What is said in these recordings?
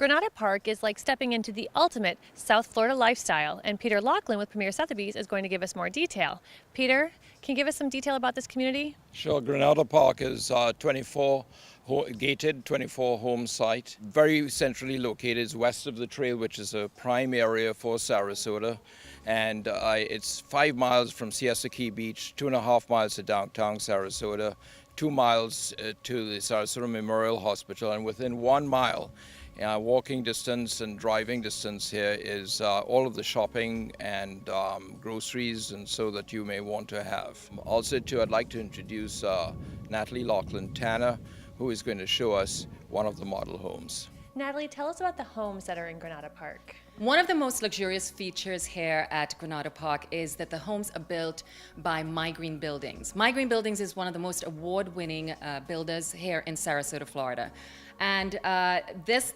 Granada Park is like stepping into the ultimate South Florida lifestyle, and Peter Laughlin with Premier Sotheby's is going to give us more detail. Peter, can you give us some detail about this community? Sure. Granada Park is 24 gated, 24 home site, very centrally located. It's west of the trail, which is a prime area for Sarasota, and it's 5 miles from Siesta Key Beach, 2.5 miles to downtown Sarasota, 2 miles to the Sarasota Memorial Hospital, and within 1 mile walking distance and driving distance here is all of the shopping and groceries and so that you may want to have. Also too, I'd like to introduce Natalie Laughlin Tanner, who is going to show us one of the model homes. Natalie, tell us about the homes that are in Granada Park. One of the most luxurious features here at Granada Park is that the homes are built by MyGreenBuildings. MyGreenBuildings is one of the most award-winning builders here in Sarasota, Florida. And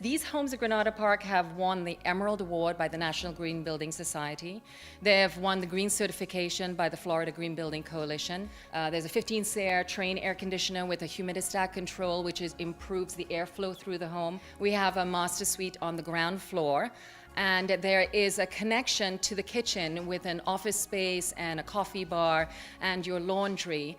these homes at Granada Park have won the Emerald Award by the National Green Building Society. They have won the Green Certification by the Florida Green Building Coalition. There's a 15-SAIR Train air conditioner with a humidistat control, which improves the airflow through the home. We have a master suite on the ground floor. And there is a connection to the kitchen with an office space and a coffee bar and your laundry,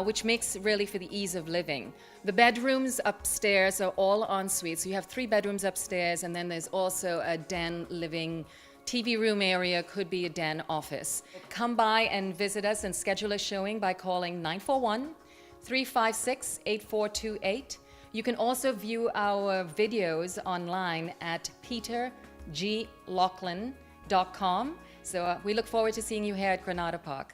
which makes really for the ease of living. The bedrooms upstairs are all en suite. So you have 3 bedrooms upstairs, and then there's also a den living TV room area, could be a den office. Come by and visit us and schedule a showing by calling 941-356-8428. You can also view our videos online at peterglaughlin.com. So we look forward to seeing you here at Granada Park.